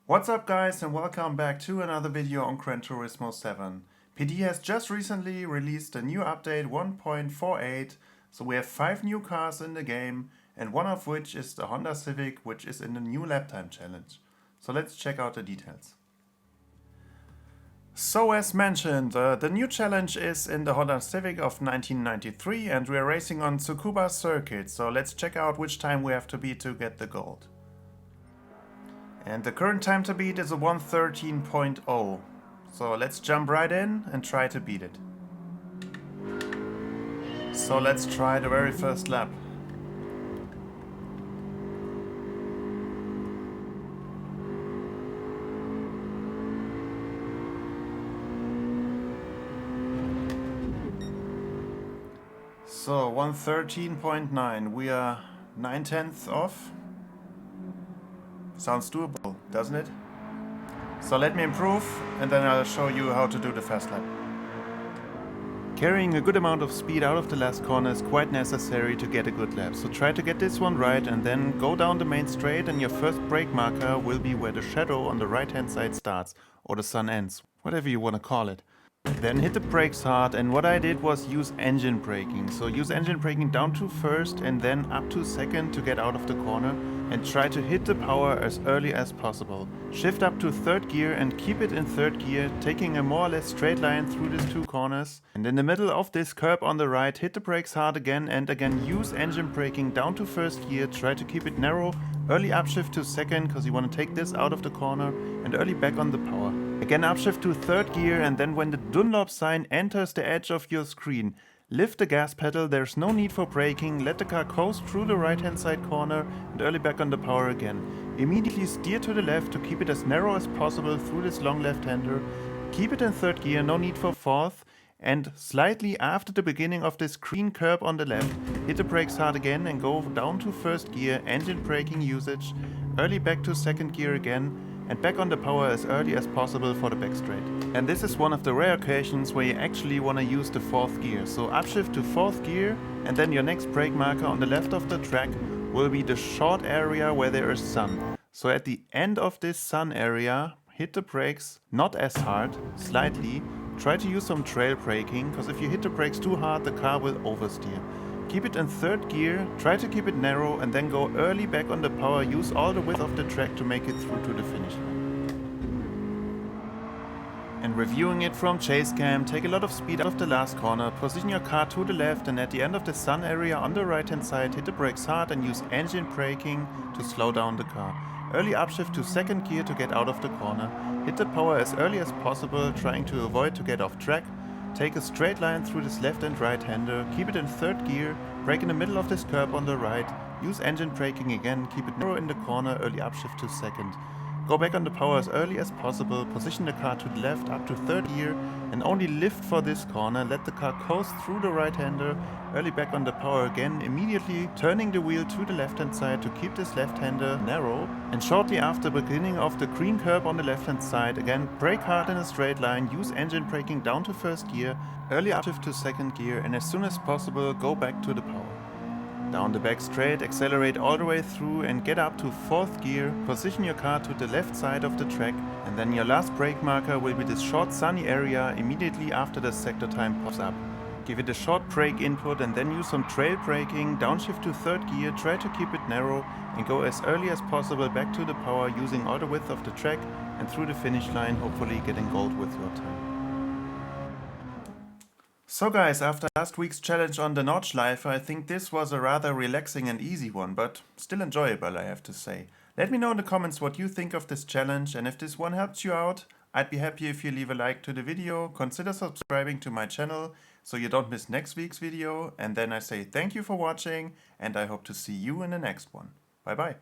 What's up guys, and welcome back to another video on Gran Turismo 7. PD has just recently released a new update 1.48, so we have 5 new cars in the game, and one of which is the Honda Civic, which is in the new lap time challenge. So let's check out the details. So as mentioned, the new challenge is in the Honda Civic of 1993 and we are racing on Tsukuba Circuit, so let's check out which time we have to beat to get the gold. And the current time to beat is a 1:13.0. So let's jump right in and try to beat it. So let's try the very first lap. So 1:13.9, we are 9/10 off. Sounds doable, doesn't it? So let me improve and then I'll show you how to do the fast lap. Carrying a good amount of speed out of the last corner is quite necessary to get a good lap. So try to get this one right and then go down the main straight, and your first brake marker will be where the shadow on the right hand side starts, or the sun ends, whatever you want to call it. Then hit the brakes hard, and what I did was use engine braking. So use engine braking down to first and then up to second to get out of the corner, and try to hit the power as early as possible. Shift up to third gear and keep it in third gear, taking a more or less straight line through these two corners. And in the middle of this curb on the right, hit the brakes hard again and again, use engine braking down to first gear, try to keep it narrow, early upshift to second because you want to take this out of the corner, and early back on the power. Again upshift to third gear, and then when the Dunlop sign enters the edge of your screen, lift the gas pedal, there's no need for braking, let the car coast through the right hand side corner and early back on the power again. Immediately steer to the left to keep it as narrow as possible through this long left hander. Keep it in third gear, no need for fourth, and slightly after the beginning of this green curb on the left, hit the brakes hard again and go down to first gear, engine braking usage, early back to second gear again, and back on the power as early as possible for the back straight. And this is one of the rare occasions where you actually want to use the fourth gear. So upshift to fourth gear, and then your next brake marker on the left of the track will be the short area where there is sun. So at the end of this sun area, hit the brakes not as hard, slightly. Try to use some trail braking, because if you hit the brakes too hard, the car will oversteer. Keep it in third gear, try to keep it narrow, and then go early back on the power. Use all the width of the track to make it through to the finish line. And reviewing it from chase cam, take a lot of speed out of the last corner, position your car to the left, and at the end of the sun area on the right hand side, hit the brakes hard and use engine braking to slow down the car. Early upshift to second gear to get out of the corner. Hit the power as early as possible, trying to avoid to get off track. Take a straight line through this left and right hander, keep it in third gear, brake in the middle of this curb on the right, use engine braking again, keep it narrow in the corner, early upshift to second. Go back on the power as early as possible, position the car to the left up to third gear, and only lift for this corner, let the car coast through the right hander, early back on the power again, immediately turning the wheel to the left hand side to keep this left hander narrow, and shortly after beginning of the green curb on the left hand side, again brake hard in a straight line, use engine braking down to first gear, early upshift to second gear, and as soon as possible go back to the power. Down the back straight, accelerate all the way through and get up to fourth gear, position your car to the left side of the track, and then your last brake marker will be this short sunny area immediately after the sector time pops up. Give it a short brake input and then use some trail braking, downshift to third gear, try to keep it narrow and go as early as possible back to the power using all the width of the track and through the finish line, hopefully getting gold with your time. So guys, after last week's challenge on the Nordschleife, I think this was a rather relaxing and easy one, but still enjoyable, I have to say. Let me know in the comments what you think of this challenge, and if this one helped you out, I'd be happy if you leave a like to the video, consider subscribing to my channel so you don't miss next week's video, and then I say thank you for watching, and I hope to see you in the next one. Bye bye.